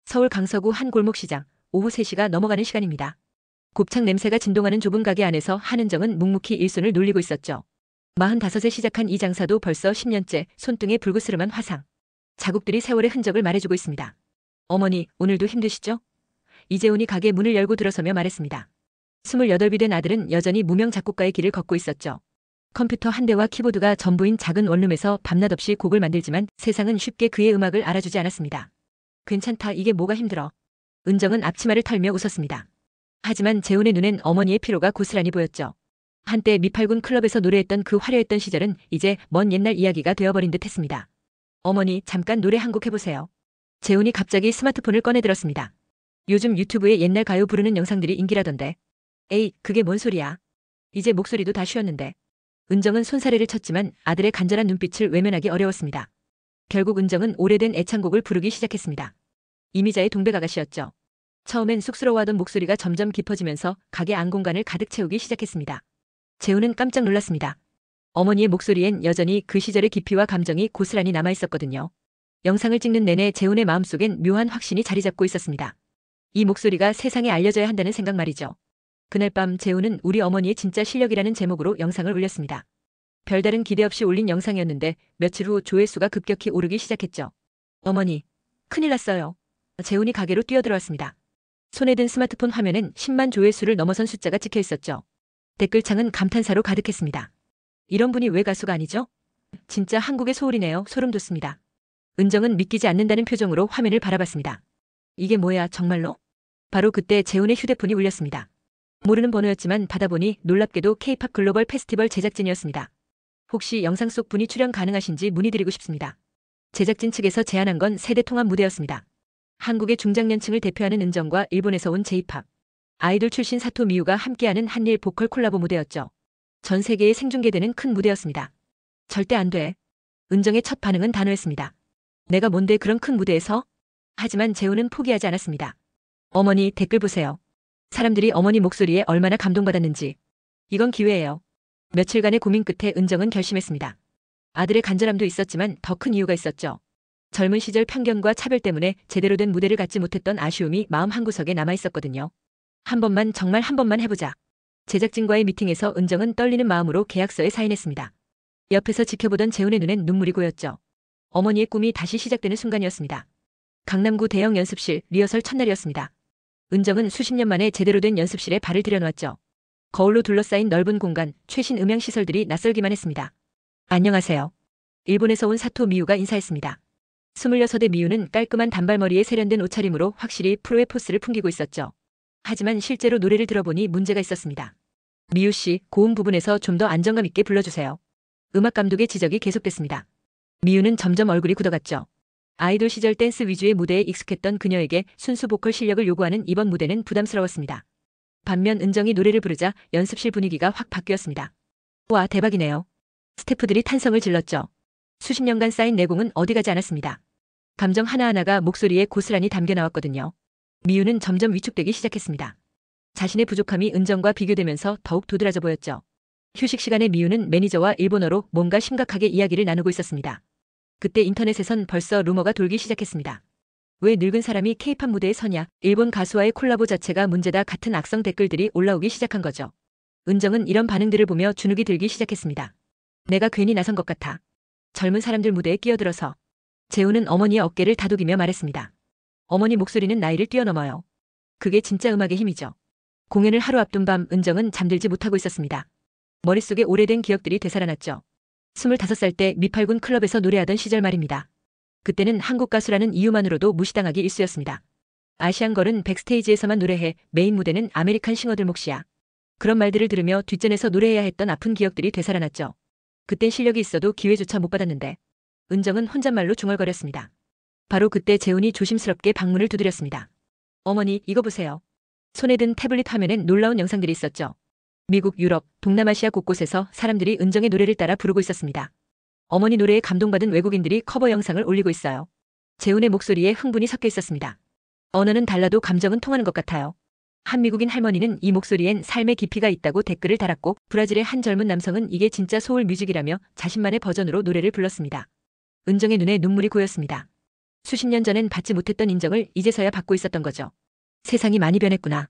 서울 강서구 한 골목시장, 오후 3시가 넘어가는 시간입니다. 곱창 냄새가 진동하는 좁은 가게 안에서 한은정은 묵묵히 일손을 놀리고 있었죠. 45에 시작한 이 장사도 벌써 10년째 손등에 불그스름한 화상. 자국들이 세월의 흔적을 말해주고 있습니다. 어머니, 오늘도 힘드시죠? 이재훈이 가게 문을 열고 들어서며 말했습니다. 28이 된 아들은 여전히 무명 작곡가의 길을 걷고 있었죠. 컴퓨터 한 대와 키보드가 전부인 작은 원룸에서 밤낮 없이 곡을 만들지만 세상은 쉽게 그의 음악을 알아주지 않았습니다. 괜찮다, 이게 뭐가 힘들어. 은정은 앞치마를 털며 웃었습니다. 하지만 재훈의 눈엔 어머니의 피로가 고스란히 보였죠. 한때 미팔군 클럽에서 노래했던 그 화려했던 시절은 이제 먼 옛날 이야기가 되어버린 듯 했습니다. 어머니, 잠깐 노래 한 곡 해보세요. 재훈이 갑자기 스마트폰을 꺼내들었습니다. 요즘 유튜브에 옛날 가요 부르는 영상들이 인기라던데. 에이, 그게 뭔 소리야. 이제 목소리도 다 쉬었는데. 은정은 손사래를 쳤지만 아들의 간절한 눈빛을 외면하기 어려웠습니다. 결국 은정은 오래된 애창곡을 부르기 시작했습니다. 이미자의 동백아가씨였죠. 처음엔 쑥스러워하던 목소리가 점점 깊어지면서 가게 안공간을 가득 채우기 시작했습니다. 재훈은 깜짝 놀랐습니다. 어머니의 목소리엔 여전히 그 시절의 깊이와 감정이 고스란히 남아있었거든요. 영상을 찍는 내내 재훈의 마음속엔 묘한 확신이 자리 잡고 있었습니다. 이 목소리가 세상에 알려져야 한다는 생각 말이죠. 그날 밤 재훈은 우리 어머니의 진짜 실력이라는 제목으로 영상을 올렸습니다. 별다른 기대 없이 올린 영상이었는데 며칠 후 조회수가 급격히 오르기 시작했죠. 어머니, 큰일 났어요. 재훈이 가게로 뛰어들어왔습니다. 손에 든 스마트폰 화면엔 10만 조회수를 넘어선 숫자가 찍혀 있었죠. 댓글창은 감탄사로 가득했습니다. 이런 분이 왜 가수가 아니죠? 진짜 한국의 소울이네요. 소름 돋습니다. 은정은 믿기지 않는다는 표정으로 화면을 바라봤습니다. 이게 뭐야, 정말로? 바로 그때 재훈의 휴대폰이 울렸습니다. 모르는 번호였지만 받아보니 놀랍게도 K-팝 글로벌 페스티벌 제작진이었습니다. 혹시 영상 속 분이 출연 가능하신지 문의드리고 싶습니다. 제작진 측에서 제안한 건 세대 통합 무대였습니다. 한국의 중장년층을 대표하는 은정과 일본에서 온 J-팝 아이돌 출신 사토 미우가 함께하는 한일 보컬 콜라보 무대였죠. 전 세계에 생중계되는 큰 무대였습니다. 절대 안 돼. 은정의 첫 반응은 단호했습니다. 내가 뭔데 그런 큰 무대에서? 하지만 재훈은 포기하지 않았습니다. 어머니, 댓글 보세요. 사람들이 어머니 목소리에 얼마나 감동받았는지. 이건 기회예요. 며칠간의 고민 끝에 은정은 결심했습니다. 아들의 간절함도 있었지만 더 큰 이유가 있었죠. 젊은 시절 편견과 차별 때문에 제대로 된 무대를 갖지 못했던 아쉬움이 마음 한구석에 남아있었거든요. 한 번만, 정말 한 번만 해보자. 제작진과의 미팅에서 은정은 떨리는 마음으로 계약서에 사인했습니다. 옆에서 지켜보던 재훈의 눈엔 눈물이 고였죠. 어머니의 꿈이 다시 시작되는 순간이었습니다. 강남구 대형 연습실 리허설 첫날이었습니다. 은정은 수십 년 만에 제대로 된 연습실에 발을 들여놓았죠. 거울로 둘러싸인 넓은 공간, 최신 음향 시설들이 낯설기만 했습니다. 안녕하세요. 일본에서 온 사토 미우가 인사했습니다. 26의 미우는 깔끔한 단발머리에 세련된 옷차림으로 확실히 프로의 포스를 풍기고 있었죠. 하지만 실제로 노래를 들어보니 문제가 있었습니다. 미우 씨, 고음 부분에서 좀 더 안정감 있게 불러주세요. 음악 감독의 지적이 계속됐습니다. 미우는 점점 얼굴이 굳어갔죠. 아이돌 시절 댄스 위주의 무대에 익숙했던 그녀에게 순수 보컬 실력을 요구하는 이번 무대는 부담스러웠습니다. 반면 은정이 노래를 부르자 연습실 분위기가 확 바뀌었습니다. 와, 대박이네요. 스태프들이 탄성을 질렀죠. 수십 년간 쌓인 내공은 어디 가지 않았습니다. 감정 하나하나가 목소리에 고스란히 담겨 나왔거든요. 미우는 점점 위축되기 시작했습니다. 자신의 부족함이 은정과 비교되면서 더욱 도드라져 보였죠. 휴식 시간에 미우는 매니저와 일본어로 뭔가 심각하게 이야기를 나누고 있었습니다. 그때 인터넷에선 벌써 루머가 돌기 시작했습니다. 왜 늙은 사람이 K-팝 무대에 서냐, 일본 가수와의 콜라보 자체가 문제다 같은 악성 댓글들이 올라오기 시작한 거죠. 은정은 이런 반응들을 보며 주눅이 들기 시작했습니다. 내가 괜히 나선 것 같아. 젊은 사람들 무대에 끼어들어서. 재훈은 어머니의 어깨를 다독이며 말했습니다. 어머니 목소리는 나이를 뛰어넘어요. 그게 진짜 음악의 힘이죠. 공연을 하루 앞둔 밤 은정은 잠들지 못하고 있었습니다. 머릿속에 오래된 기억들이 되살아났죠. 25살 때 미팔군 클럽에서 노래하던 시절 말입니다. 그때는 한국 가수라는 이유만으로도 무시당하기 일쑤였습니다. 아시안걸은 백스테이지에서만 노래해 메인 무대는 아메리칸 싱어들 몫이야. 그런 말들을 들으며 뒷전에서 노래해야 했던 아픈 기억들이 되살아났죠. 그땐 실력이 있어도 기회조차 못 받았는데. 은정은 혼잣말로 중얼거렸습니다. 바로 그때 재훈이 조심스럽게 방문을 두드렸습니다. 어머니, 이거 보세요. 손에 든 태블릿 화면엔 놀라운 영상들이 있었죠. 미국, 유럽, 동남아시아 곳곳에서 사람들이 은정의 노래를 따라 부르고 있었습니다. 어머니 노래에 감동받은 외국인들이 커버 영상을 올리고 있어요. 재훈의 목소리에 흥분이 섞여 있었습니다. 언어는 달라도 감정은 통하는 것 같아요. 한 미국인 할머니는 이 목소리엔 삶의 깊이가 있다고 댓글을 달았고, 브라질의 한 젊은 남성은 이게 진짜 소울 뮤직이라며 자신만의 버전으로 노래를 불렀습니다. 은정의 눈에 눈물이 고였습니다. 수십 년 전엔 받지 못했던 인정을 이제서야 받고 있었던 거죠. 세상이 많이 변했구나.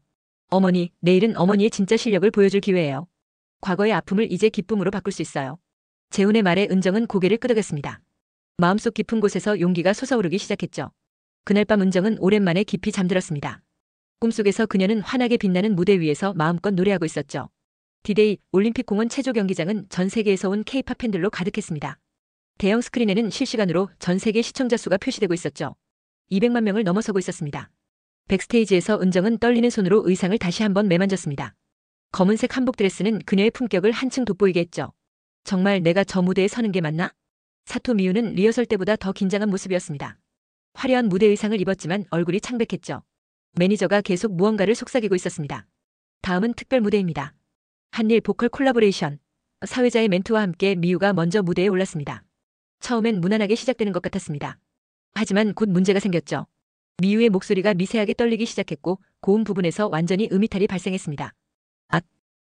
어머니, 내일은 어머니의 진짜 실력을 보여줄 기회예요. 과거의 아픔을 이제 기쁨으로 바꿀 수 있어요. 재훈의 말에 은정은 고개를 끄덕였습니다. 마음속 깊은 곳에서 용기가 솟아오르기 시작했죠. 그날 밤 은정은 오랜만에 깊이 잠들었습니다. 꿈속에서 그녀는 환하게 빛나는 무대 위에서 마음껏 노래하고 있었죠. 디데이 올림픽 공원 체조 경기장은 전 세계에서 온 K-팝 팬들로 가득했습니다. 대형 스크린에는 실시간으로 전 세계 시청자 수가 표시되고 있었죠. 200만 명을 넘어서고 있었습니다. 백스테이지에서 은정은 떨리는 손으로 의상을 다시 한번 매만졌습니다. 검은색 한복 드레스는 그녀의 품격을 한층 돋보이게 했죠. 정말 내가 저 무대에 서는 게 맞나? 사토 미우는 리허설 때보다 더 긴장한 모습이었습니다. 화려한 무대 의상을 입었지만 얼굴이 창백했죠. 매니저가 계속 무언가를 속삭이고 있었습니다. 다음은 특별 무대입니다. 한일 보컬 콜라보레이션. 사회자의 멘트와 함께 미우가 먼저 무대에 올랐습니다. 처음엔 무난하게 시작되는 것 같았습니다. 하지만 곧 문제가 생겼죠. 미우의 목소리가 미세하게 떨리기 시작했고 고음 부분에서 완전히 음이탈이 발생했습니다. 아!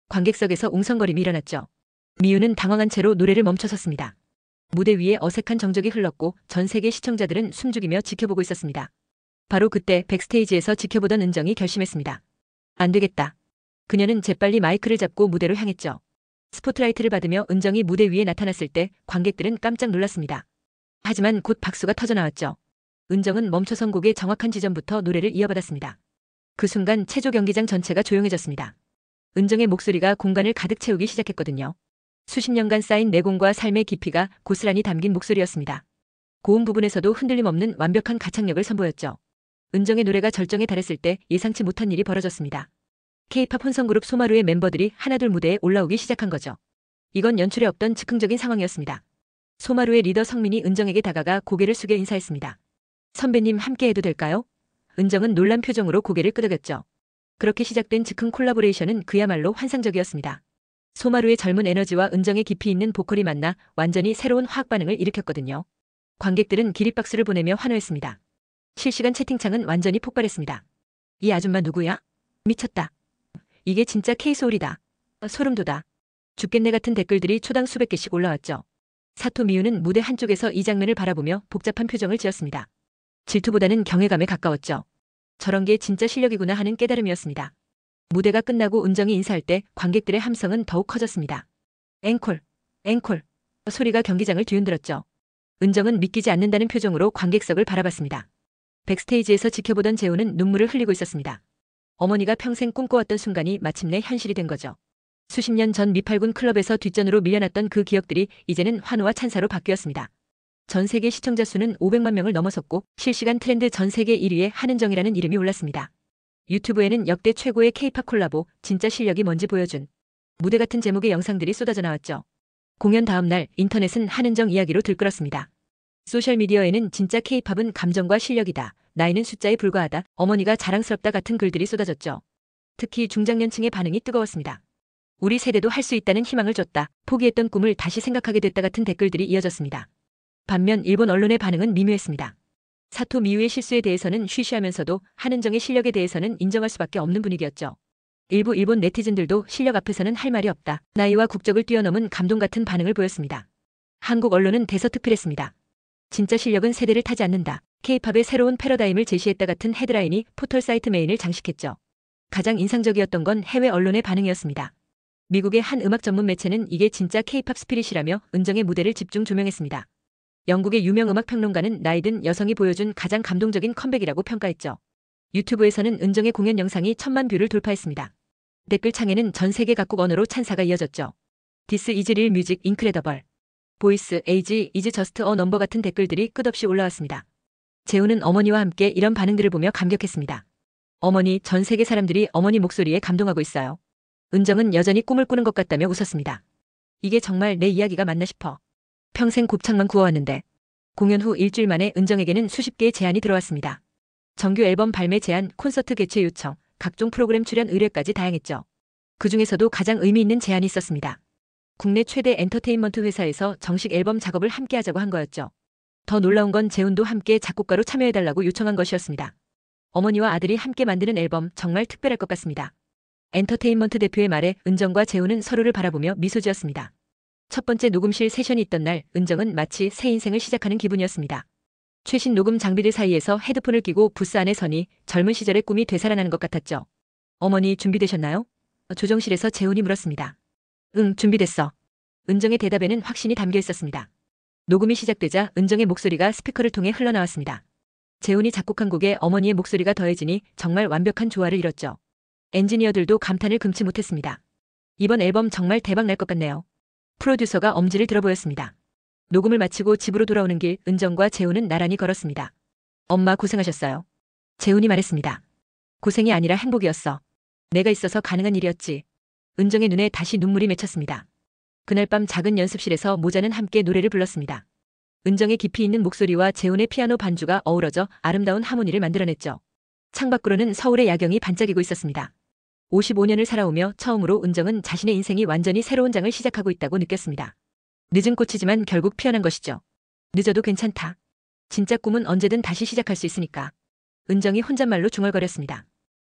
관객석에서 웅성거림이 일어났죠. 미우는 당황한 채로 노래를 멈춰섰습니다. 무대 위에 어색한 정적이 흘렀고 전 세계 시청자들은 숨죽이며 지켜보고 있었습니다. 바로 그때 백스테이지에서 지켜보던 은정이 결심했습니다. 안 되겠다. 그녀는 재빨리 마이크를 잡고 무대로 향했죠. 스포트라이트를 받으며 은정이 무대 위에 나타났을 때 관객들은 깜짝 놀랐습니다. 하지만 곧 박수가 터져나왔죠. 은정은 멈춰선 곡의 정확한 지점부터 노래를 이어받았습니다. 그 순간 체조 경기장 전체가 조용해졌습니다. 은정의 목소리가 공간을 가득 채우기 시작했거든요. 수십 년간 쌓인 내공과 삶의 깊이가 고스란히 담긴 목소리였습니다. 고음 부분에서도 흔들림 없는 완벽한 가창력을 선보였죠. 은정의 노래가 절정에 달했을 때 예상치 못한 일이 벌어졌습니다. K-팝 혼성그룹 소마루의 멤버들이 하나둘 무대에 올라오기 시작한 거죠. 이건 연출에 없던 즉흥적인 상황이었습니다. 소마루의 리더 성민이 은정에게 다가가 고개를 숙여 인사했습니다. 선배님 함께 해도 될까요? 은정은 놀란 표정으로 고개를 끄덕였죠. 그렇게 시작된 즉흥 콜라보레이션은 그야말로 환상적이었습니다. 소마루의 젊은 에너지와 은정의 깊이 있는 보컬이 만나 완전히 새로운 화학 반응을 일으켰거든요. 관객들은 기립박수를 보내며 환호했습니다. 실시간 채팅창은 완전히 폭발했습니다. 이 아줌마 누구야? 미쳤다. 이게 진짜 K-소울이다. 소름 돋아. 죽겠네 같은 댓글들이 초당 수백 개씩 올라왔죠. 사토 미우는 무대 한쪽에서 이 장면을 바라보며 복잡한 표정을 지었습니다. 질투보다는 경외감에 가까웠죠. 저런 게 진짜 실력이구나 하는 깨달음이었습니다. 무대가 끝나고 은정이 인사할 때 관객들의 함성은 더욱 커졌습니다. 앵콜, 앵콜. 소리가 경기장을 뒤흔들었죠. 은정은 믿기지 않는다는 표정으로 관객석을 바라봤습니다. 백스테이지에서 지켜보던 재훈은 눈물을 흘리고 있었습니다. 어머니가 평생 꿈꿔왔던 순간이 마침내 현실이 된 거죠. 수십 년 전 미팔군 클럽에서 뒷전으로 밀려났던 그 기억들이 이제는 환호와 찬사로 바뀌었습니다. 전 세계 시청자 수는 500만 명을 넘어섰고 실시간 트렌드 전 세계 1위에 한은정이라는 이름이 올랐습니다. 유튜브에는 역대 최고의 K-팝 콜라보, 진짜 실력이 뭔지 보여준 무대 같은 제목의 영상들이 쏟아져 나왔죠. 공연 다음 날 인터넷은 한은정 이야기로 들끓었습니다. 소셜미디어에는 진짜 K-팝은 감정과 실력이다. 나이는 숫자에 불과하다. 어머니가 자랑스럽다 같은 글들이 쏟아졌죠. 특히 중장년층의 반응이 뜨거웠습니다. 우리 세대도 할 수 있다는 희망을 줬다. 포기했던 꿈을 다시 생각하게 됐다 같은 댓글들이 이어졌습니다. 반면 일본 언론의 반응은 미묘했습니다. 사토 미우의 실수에 대해서는 쉬쉬하면서도 한은정의 실력에 대해서는 인정할 수밖에 없는 분위기였죠. 일부 일본 네티즌들도 실력 앞에서는 할 말이 없다. 나이와 국적을 뛰어넘은 감동 같은 반응을 보였습니다. 한국 언론은 대서특필했습니다. 진짜 실력은 세대를 타지 않는다. K-팝의 새로운 패러다임을 제시했다 같은 헤드라인이 포털 사이트 메인을 장식했죠. 가장 인상적이었던 건 해외 언론의 반응이었습니다. 미국의 한 음악 전문 매체는 이게 진짜 K-팝 스피릿이라며 은정의 무대를 집중 조명했습니다. 영국의 유명 음악 평론가는 나이든 여성이 보여준 가장 감동적인 컴백이라고 평가했죠. 유튜브에서는 은정의 공연 영상이 1000만 뷰를 돌파했습니다. 댓글창에는 전 세계 각국 언어로 찬사가 이어졌죠. This is real music, incredible. 보이스, age is just a number 같은 댓글들이 끝없이 올라왔습니다. 재훈은 어머니와 함께 이런 반응들을 보며 감격했습니다. 어머니, 전 세계 사람들이 어머니 목소리에 감동하고 있어요. 은정은 여전히 꿈을 꾸는 것 같다며 웃었습니다. 이게 정말 내 이야기가 맞나 싶어. 평생 곱창만 구워왔는데. 공연 후 일주일 만에 은정에게는 수십 개의 제안이 들어왔습니다. 정규 앨범 발매 제안, 콘서트 개최 요청, 각종 프로그램 출연 의뢰까지 다양했죠. 그 중에서도 가장 의미 있는 제안이 있었습니다. 국내 최대 엔터테인먼트 회사에서 정식 앨범 작업을 함께 하자고 한 거였죠. 더 놀라운 건 재훈도 함께 작곡가로 참여해달라고 요청한 것이었습니다. 어머니와 아들이 함께 만드는 앨범 정말 특별할 것 같습니다. 엔터테인먼트 대표의 말에 은정과 재훈은 서로를 바라보며 미소 지었습니다. 첫 번째 녹음실 세션이 있던 날 은정은 마치 새 인생을 시작하는 기분이었습니다. 최신 녹음 장비들 사이에서 헤드폰을 끼고 부스 안에 서니 젊은 시절의 꿈이 되살아나는 것 같았죠. 어머니 준비되셨나요? 조정실에서 재훈이 물었습니다. 응, 준비됐어. 은정의 대답에는 확신이 담겨 있었습니다. 녹음이 시작되자 은정의 목소리가 스피커를 통해 흘러나왔습니다. 재훈이 작곡한 곡에 어머니의 목소리가 더해지니 정말 완벽한 조화를 이뤘죠. 엔지니어들도 감탄을 금치 못했습니다. 이번 앨범 정말 대박 날 것 같네요. 프로듀서가 엄지를 들어 보였습니다. 녹음을 마치고 집으로 돌아오는 길 은정과 재훈은 나란히 걸었습니다. 엄마 고생하셨어요. 재훈이 말했습니다. 고생이 아니라 행복이었어. 내가 있어서 가능한 일이었지. 은정의 눈에 다시 눈물이 맺혔습니다. 그날 밤 작은 연습실에서 모자는 함께 노래를 불렀습니다. 은정의 깊이 있는 목소리와 재훈의 피아노 반주가 어우러져 아름다운 하모니를 만들어냈죠. 창밖으로는 서울의 야경이 반짝이고 있었습니다. 55년을 살아오며 처음으로 은정은 자신의 인생이 완전히 새로운 장을 시작하고 있다고 느꼈습니다. 늦은 꽃이지만 결국 피어난 것이죠. 늦어도 괜찮다. 진짜 꿈은 언제든 다시 시작할 수 있으니까. 은정이 혼잣말로 중얼거렸습니다.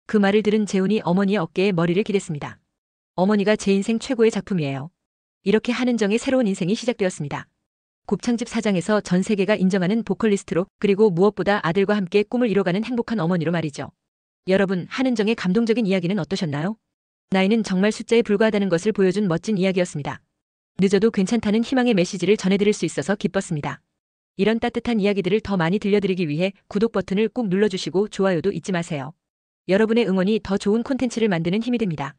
그 말을 들은 재훈이 어머니의 어깨에 머리를 기댔습니다. 어머니가 제 인생 최고의 작품이에요. 이렇게 한은정의 새로운 인생이 시작되었습니다. 곱창집 사장에서 전 세계가 인정하는 보컬리스트로, 그리고 무엇보다 아들과 함께 꿈을 이뤄가는 행복한 어머니로 말이죠. 여러분, 한은정의 감동적인 이야기는 어떠셨나요? 나이는 정말 숫자에 불과하다는 것을 보여준 멋진 이야기였습니다. 늦어도 괜찮다는 희망의 메시지를 전해드릴 수 있어서 기뻤습니다. 이런 따뜻한 이야기들을 더 많이 들려드리기 위해 구독 버튼을 꾹 눌러주시고 좋아요도 잊지 마세요. 여러분의 응원이 더 좋은 콘텐츠를 만드는 힘이 됩니다.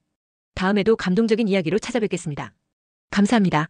다음에도 감동적인 이야기로 찾아뵙겠습니다. 감사합니다.